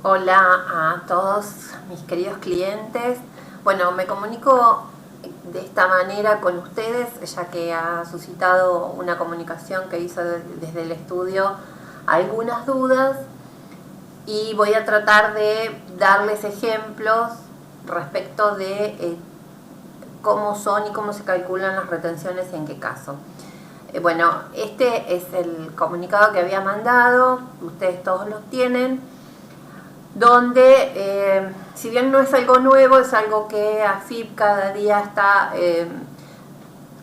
Hola a todos mis queridos clientes. Bueno, me comunico de esta manera con ustedes, ya que ha suscitado una comunicación que hizo desde el estudio algunas dudas, y voy a tratar de darles ejemplos respecto de cómo son y cómo se calculan las retenciones y en qué caso. Bueno, este es el comunicado que había mandado, ustedes todos lo tienen, donde si bien no es algo nuevo, es algo que AFIP cada día está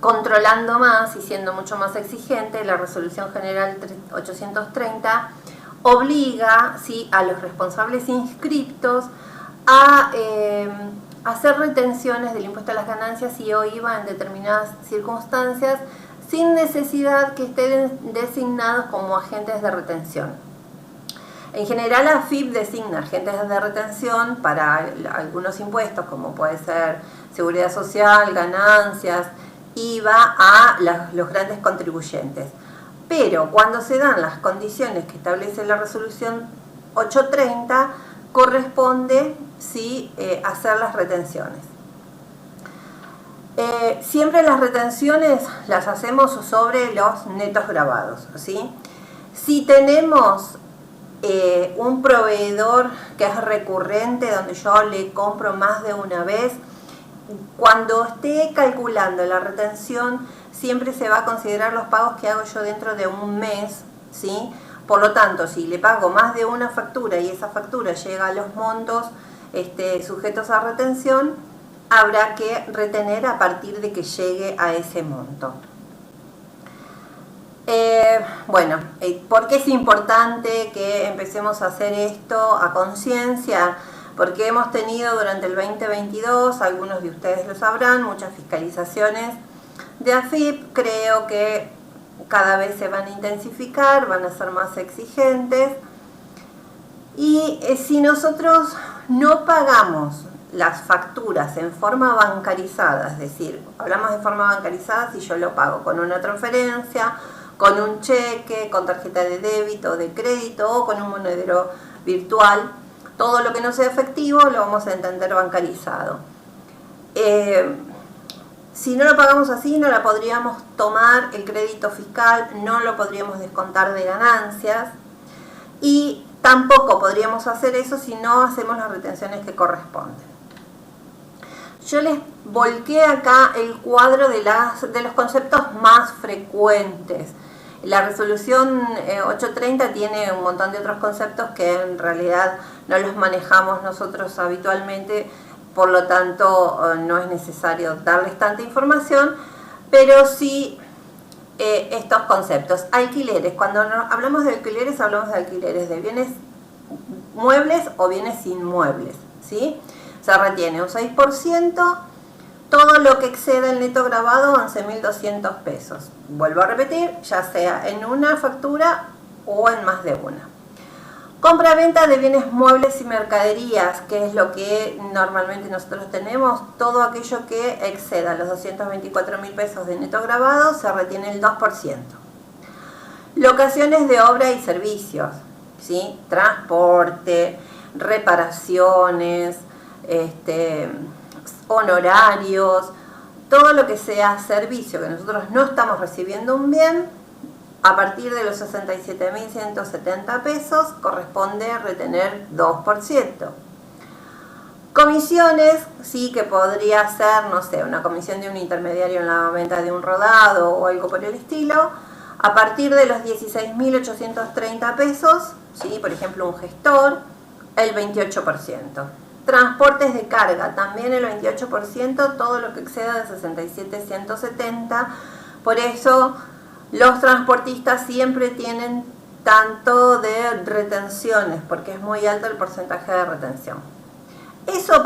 controlando más y siendo mucho más exigente. La Resolución General 830 obliga, ¿sí?, a los responsables inscriptos a hacer retenciones del impuesto a las ganancias y o IVA en determinadas circunstancias, sin necesidad que estén designados como agentes de retención. En general, AFIP designa agentes de retención para algunos impuestos, como puede ser seguridad social, ganancias, IVA, a los grandes contribuyentes. Pero cuando se dan las condiciones que establece la Resolución 830, corresponde, sí, hacer las retenciones. Siempre las retenciones las hacemos sobre los netos grabados, ¿sí? Si tenemos un proveedor que es recurrente, donde yo le compro más de una vez, cuando esté calculando la retención siempre se va a considerar los pagos que hago yo dentro de un mes, ¿sí? Por lo tanto, si le pago más de una factura y esa factura llega a los montos sujetos a retención, habrá que retener a partir de que llegue a ese monto. Bueno, ¿por qué es importante que empecemos a hacer esto a conciencia? Porque hemos tenido durante el 2022, algunos de ustedes lo sabrán, muchas fiscalizaciones de AFIP. Creo que cada vez se van a intensificar, van a ser más exigentes. Y si nosotros no pagamos las facturas en forma bancarizada, es decir, hablamos de forma bancarizada si yo lo pago con una transferencia, con un cheque, con tarjeta de débito o de crédito o con un monedero virtual, todo lo que no sea efectivo lo vamos a entender bancarizado. Si no lo pagamos así, no la podríamos tomar el crédito fiscal, no lo podríamos descontar de ganancias, y tampoco podríamos hacer eso si no hacemos las retenciones que corresponden. Yo les volqué acá el cuadro de los conceptos más frecuentes. La Resolución 830 tiene un montón de otros conceptos que en realidad no los manejamos nosotros habitualmente, por lo tanto no es necesario darles tanta información, pero sí estos conceptos. Alquileres, cuando hablamos de alquileres de bienes muebles o bienes inmuebles, ¿sí? Se retiene un 6%, todo lo que exceda el neto grabado 11.200 pesos. Vuelvo a repetir, ya sea en una factura o en más de una. Compra-venta de bienes muebles y mercaderías, que es lo que normalmente nosotros tenemos. Todo aquello que exceda los 224.000 pesos de neto grabado se retiene el 2%. Locaciones de obra y servicios, ¿sí? Transporte, reparaciones, honorarios, todo lo que sea servicio que nosotros no estamos recibiendo un bien, a partir de los 67.170 pesos corresponde retener 2%. Comisiones, sí, que podría ser, no sé, una comisión de un intermediario en la venta de un rodado o algo por el estilo, a partir de los 16.830 pesos, sí, por ejemplo un gestor, el 28%. Transportes de carga, también el 28%, todo lo que exceda de 67.170. Por eso los transportistas siempre tienen tanto de retenciones, porque es muy alto el porcentaje de retención. Eso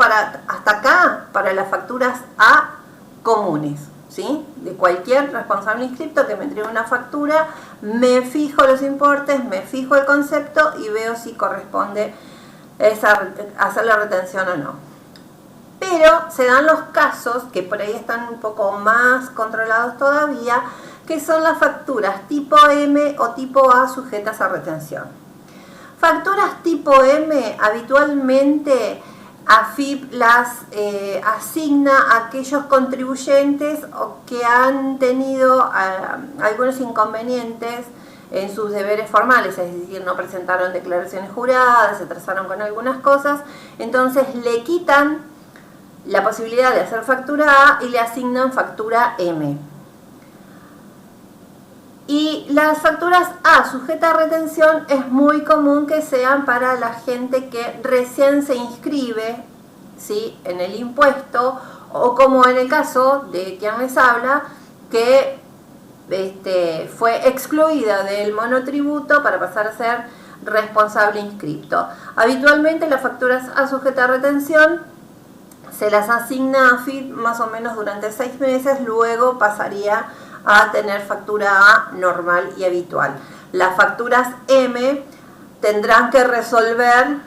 hasta acá, para las facturas A comunes, ¿sí? De cualquier responsable inscripto que me entregue una factura, me fijo los importes, me fijo el concepto y veo si corresponde hacer la retención o no. Pero se dan los casos que por ahí están un poco más controlados todavía, que son las facturas tipo M o tipo A sujetas a retención. Facturas tipo M habitualmente AFIP las asigna a aquellos contribuyentes que han tenido algunos inconvenientes en sus deberes formales, es decir, no presentaron declaraciones juradas, se atrasaron con algunas cosas, entonces le quitan la posibilidad de hacer factura A y le asignan factura M. Y las facturas A sujeta a retención es muy común que sean para la gente que recién se inscribe, ¿sí?, en el impuesto, o como en el caso de quien les habla, que fue excluida del monotributo para pasar a ser responsable inscripto. Habitualmente las facturas A sujeta a retención se las asigna a AFIP más o menos durante 6 meses, luego pasaría a tener factura A normal y habitual. Las facturas M tendrán que resolver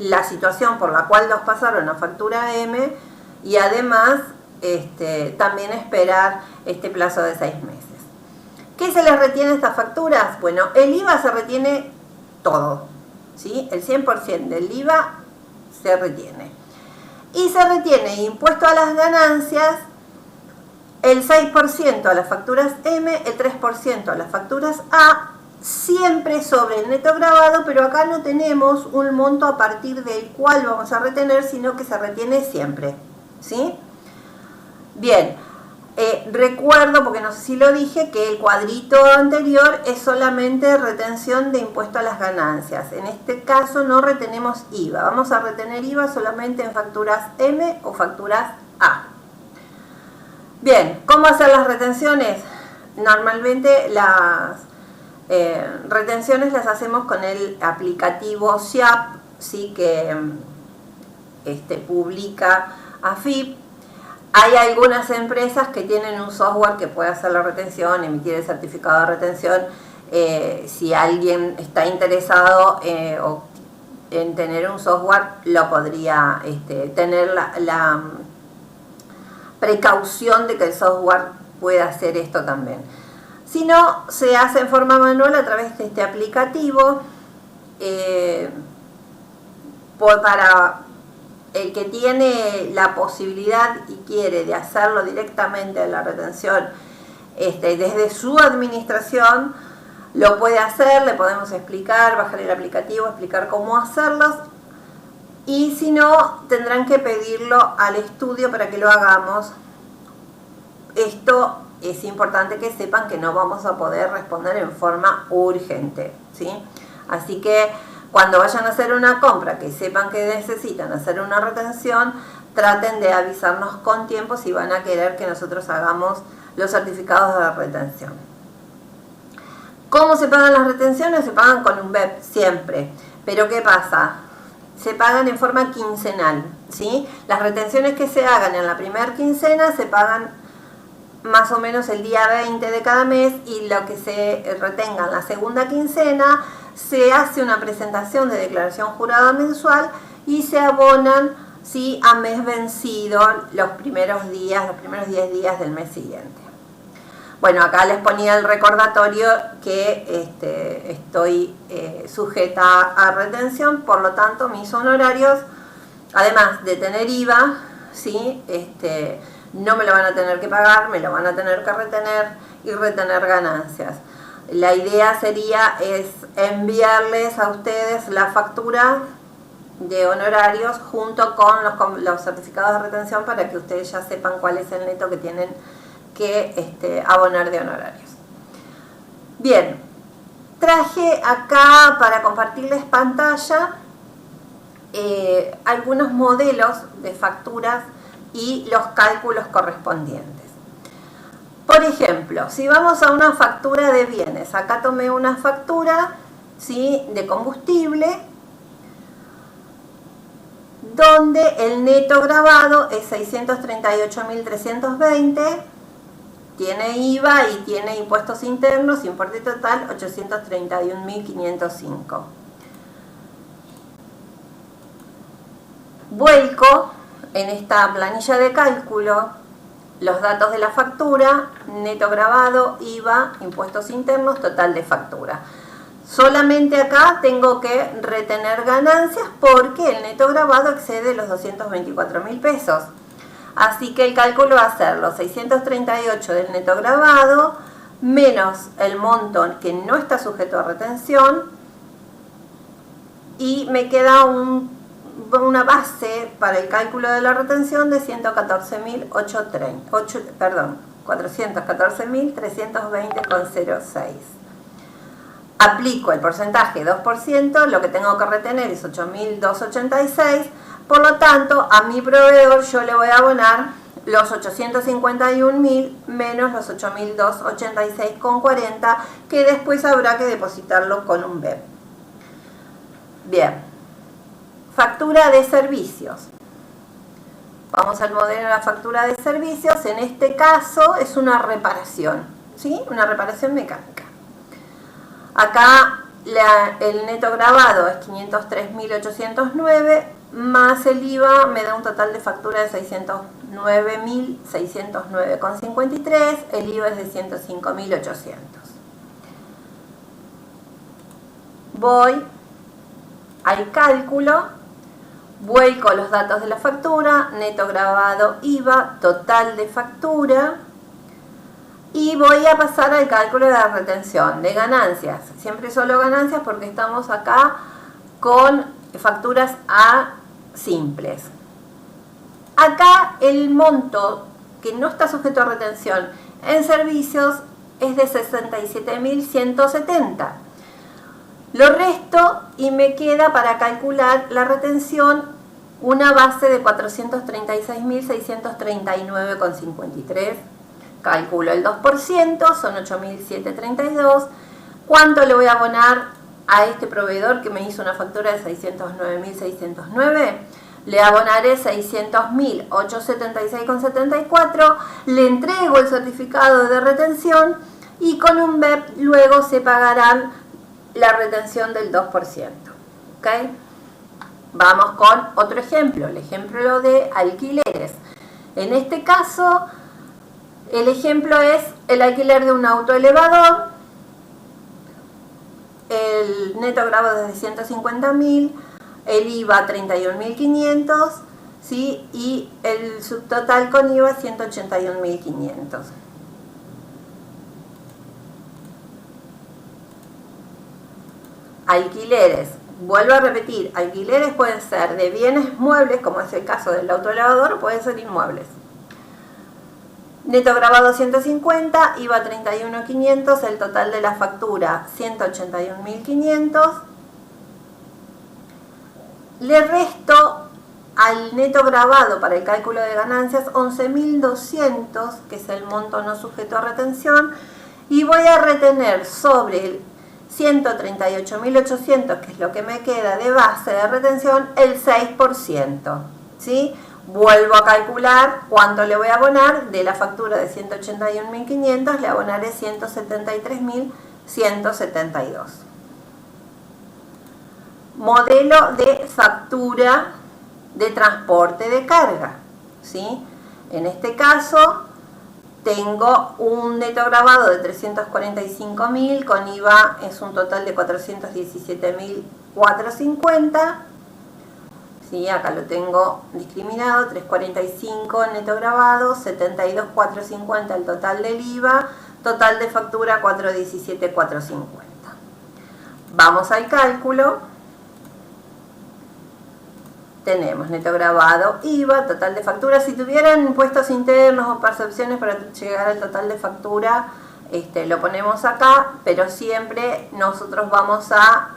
la situación por la cual los pasaron a factura M y además también esperar este plazo de 6 meses. ¿Qué se les retiene a estas facturas? Bueno, el IVA se retiene todo, ¿sí? El 100% del IVA se retiene. Y se retiene impuesto a las ganancias, el 6% a las facturas M, el 3% a las facturas A, siempre sobre el neto grabado, pero acá no tenemos un monto a partir del cual vamos a retener, sino que se retiene siempre, ¿sí? Bien, recuerdo, porque no sé si lo dije, que el cuadrito anterior es solamente retención de impuesto a las ganancias. En este caso no retenemos IVA, vamos a retener IVA solamente en facturas M o facturas A. Bien, ¿cómo hacer las retenciones? Normalmente las retenciones las hacemos con el aplicativo SIAP, ¿sí?, que publica AFIP. Hay algunas empresas que tienen un software que puede hacer la retención, emitir el certificado de retención. Si alguien está interesado en tener un software, lo podría tener la precaución de que el software pueda hacer esto también. Si no, se hace en forma manual a través de este aplicativo. Para el que tiene la posibilidad y quiere de hacerlo directamente en la retención desde su administración, lo puede hacer, le podemos explicar, bajar el aplicativo, explicar cómo hacerlos. Y si no, tendrán que pedirlo al estudio para que lo hagamos. Esto es importante que sepan que no vamos a poder responder en forma urgente, ¿sí? Así que cuando vayan a hacer una compra, que sepan que necesitan hacer una retención, traten de avisarnos con tiempo si van a querer que nosotros hagamos los certificados de la retención. ¿Cómo se pagan las retenciones? Se pagan con un BEP siempre. Pero ¿qué pasa? Se pagan en forma quincenal, ¿sí? Las retenciones que se hagan en la primera quincena se pagan más o menos el día 20 de cada mes, y lo que se retenga en la segunda quincena se hace una presentación de declaración jurada mensual y se abonan, ¿sí?, a mes vencido los primeros 10 días del mes siguiente. Bueno, acá les ponía el recordatorio que estoy sujeta a retención, por lo tanto mis honorarios, además de tener IVA, ¿sí?, no me lo van a tener que pagar, me lo van a tener que retener y retener ganancias. La idea es enviarles a ustedes la factura de honorarios junto con los certificados de retención para que ustedes ya sepan cuál es el neto que tienen que abonar de honorarios. Bien, traje acá para compartirles pantalla algunos modelos de facturas y los cálculos correspondientes. Por ejemplo, si vamos a una factura de bienes, acá tomé una factura, ¿sí?, de combustible, donde el neto grabado es 638.320, tiene IVA y tiene impuestos internos, importe total 831.505. Vuelco en esta planilla de cálculo los datos de la factura, neto grabado, IVA, impuestos internos, total de factura. Solamente acá tengo que retener ganancias porque el neto grabado excede los 224.000 pesos. Así que el cálculo va a ser los 638 del neto grabado menos el monto que no está sujeto a retención, y me queda una base para el cálculo de la retención de 414.320,06. Aplico el porcentaje 2%, lo que tengo que retener es 8.286, por lo tanto a mi proveedor yo le voy a abonar los 851.000 menos los 8.286,40, que después habrá que depositarlo con un BEP. Bien, factura de servicios. Vamos al modelo de la factura de servicios. En este caso es una reparación, ¿sí? Una reparación mecánica. Acá el neto grabado es 503.809 más el IVA, me da un total de factura de 609.609,53, el IVA es de 105.800. Voy al cálculo, vuelco los datos de la factura, neto grabado, IVA, total de factura, y voy a pasar al cálculo de la retención de ganancias. Siempre solo ganancias porque estamos acá con facturas A simples. Acá el monto que no está sujeto a retención en servicios es de 67.170. Lo resto y me queda para calcular la retención una base de 436.639,53. Calculo el 2%, son 8.732. ¿Cuánto le voy a abonar a este proveedor que me hizo una factura de 609.609? Le abonaré 600.876,74, le entrego el certificado de retención y con un BEP luego se pagarán la retención del 2%. ¿Ok? Vamos con otro ejemplo, el ejemplo de alquileres. En este caso, el ejemplo es el alquiler de un auto elevador. El neto grabado es de 150.000, el IVA 31.500, ¿sí? Y el subtotal con IVA 181.500. Alquileres. Vuelvo a repetir, alquileres pueden ser de bienes muebles, como es el caso del auto elevador, o pueden ser inmuebles. Neto grabado 150, IVA 31.500, el total de la factura 181.500. Le resto al neto grabado para el cálculo de ganancias 11.200, que es el monto no sujeto a retención, y voy a retener sobre el 138.800, que es lo que me queda de base de retención, el 6%, ¿sí? Vuelvo a calcular cuánto le voy a abonar. De la factura de 181.500 le abonaré 173.172. Modelo de factura de transporte de carga, ¿sí? En este caso tengo un neto grabado de 345.000, con IVA es un total de 417.450. Sí, acá lo tengo discriminado, 345 neto grabado, 72.450 el total del IVA, total de factura 417.450. Vamos al cálculo. Tenemos neto grabado, IVA, total de factura. Si tuvieran impuestos internos o percepciones para llegar al total de factura, lo ponemos acá, pero siempre nosotros vamos a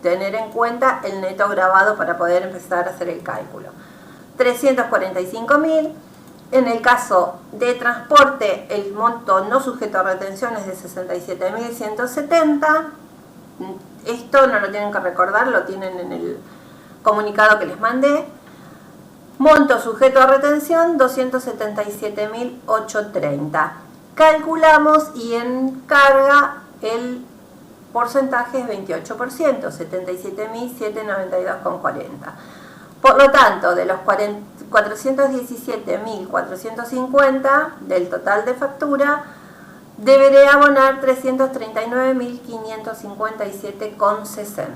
tener en cuenta el neto grabado para poder empezar a hacer el cálculo. 345.000. En el caso de transporte, el monto no sujeto a retención es de 67.170. Esto no lo tienen que recordar, lo tienen en el comunicado que les mandé. Monto sujeto a retención 277.830. Calculamos y en carga el porcentaje es 28%, 77.792,40. Por lo tanto, de los 417.450 del total de factura, deberé abonar 339.557,60.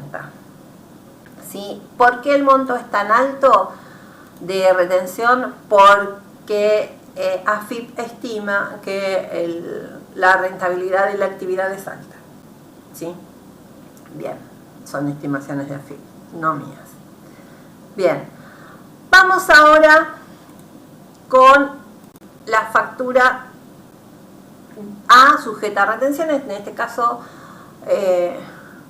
¿Sí? ¿Por qué el monto es tan alto de retención? Porque AFIP estima que la rentabilidad de la actividad es alta. ¿Sí? Bien, son estimaciones de AFIP, no mías. Bien, vamos ahora con la factura A sujeta a retenciones. En este caso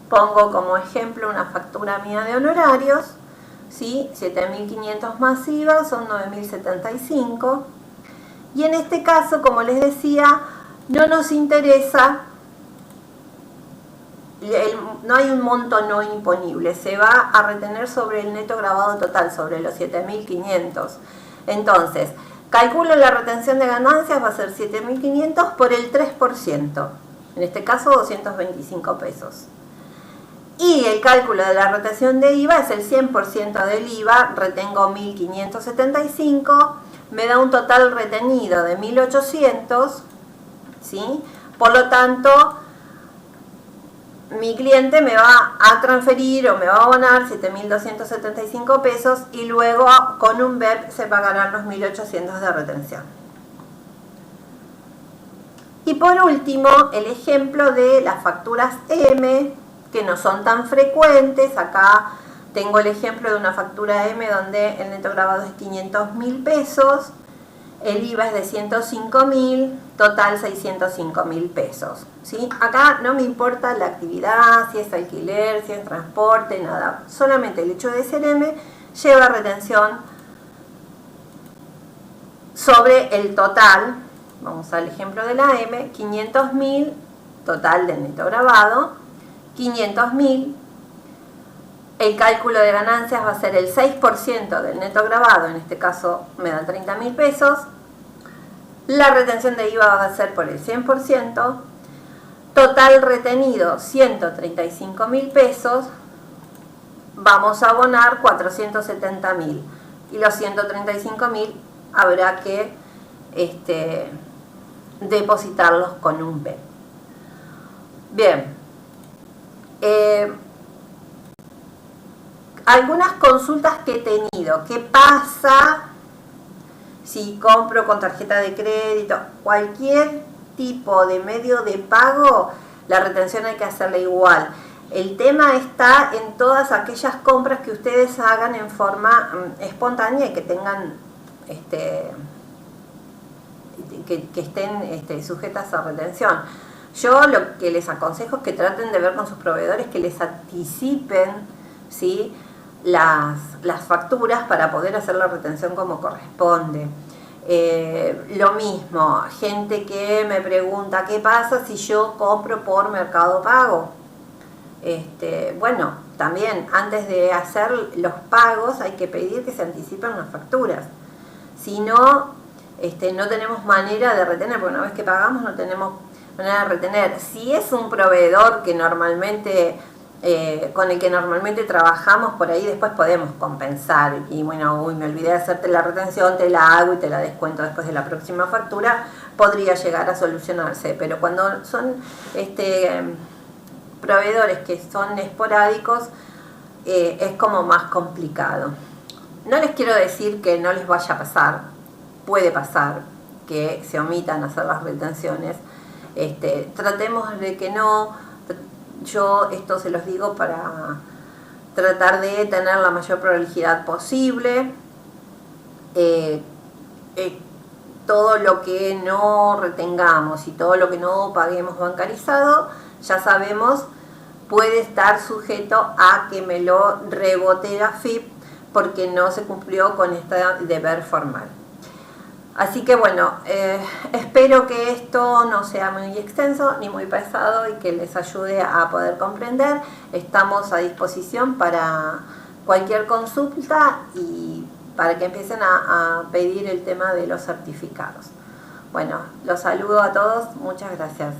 pongo como ejemplo una factura mía de honorarios, ¿sí? 7.500 más IVA son 9.075. Y en este caso, como les decía, no nos interesa, no hay un monto no imponible, se va a retener sobre el neto grabado total, sobre los 7.500. Entonces, calculo la retención de ganancias, va a ser 7.500 por el 3%, en este caso 225 pesos. Y el cálculo de la retención de IVA es el 100% del IVA, retengo 1.575, me da un total retenido de 1.800, ¿sí? Por lo tanto, mi cliente me va a transferir o me va a abonar 7.275 pesos y luego con un BEP se pagarán los 1.800 de retención. Y por último, el ejemplo de las facturas M, que no son tan frecuentes. Acá tengo el ejemplo de una factura M donde el neto grabado es 500.000 pesos, el IVA es de 105.000, total 605.000 pesos. ¿Sí? Acá no me importa la actividad, si es alquiler, si es transporte, nada. Solamente el hecho de ser M lleva retención sobre el total. Vamos al ejemplo de la M, 500.000, total del neto grabado, 500.000. El cálculo de ganancias va a ser el 6% del neto grabado, en este caso me dan 30.000 pesos. La retención de IVA va a ser por el 100%. Total retenido 135.000 pesos. Vamos a abonar 470.000. Y los 135.000 habrá que depositarlos con un B. Bien. Algunas consultas que he tenido. ¿Qué pasa si compro con tarjeta de crédito? Cualquier tipo de medio de pago, la retención hay que hacerla igual. El tema está en todas aquellas compras que ustedes hagan en forma espontánea y que tengan que estén sujetas a retención. Yo lo que les aconsejo es que traten de ver con sus proveedores que les anticipen, ¿sí?, las facturas para poder hacer la retención como corresponde. Lo mismo, gente que me pregunta qué pasa si yo compro por Mercado Pago. Bueno, también antes de hacer los pagos hay que pedir que se anticipen las facturas. Si no, no tenemos manera de retener, porque una vez que pagamos no tenemos manera de retener. Si es un proveedor que normalmente con el que normalmente trabajamos, por ahí después podemos compensar y bueno, me olvidé de hacerte la retención, te la hago y te la descuento después de la próxima factura, podría llegar a solucionarse. Pero cuando son proveedores que son esporádicos, es como más complicado. No les quiero decir que no les vaya a pasar, puede pasar que se omitan hacer las retenciones. Tratemos de que no. Yo esto se los digo para tratar de tener la mayor prolijidad posible. Todo lo que no retengamos y todo lo que no paguemos bancarizado, ya sabemos, puede estar sujeto a que me lo rebote la AFIP porque no se cumplió con este deber formal. Así que bueno, espero que esto no sea muy extenso ni muy pesado y que les ayude a poder comprender. Estamos a disposición para cualquier consulta y para que empiecen a pedir el tema de los certificados. Bueno, los saludo a todos, muchas gracias.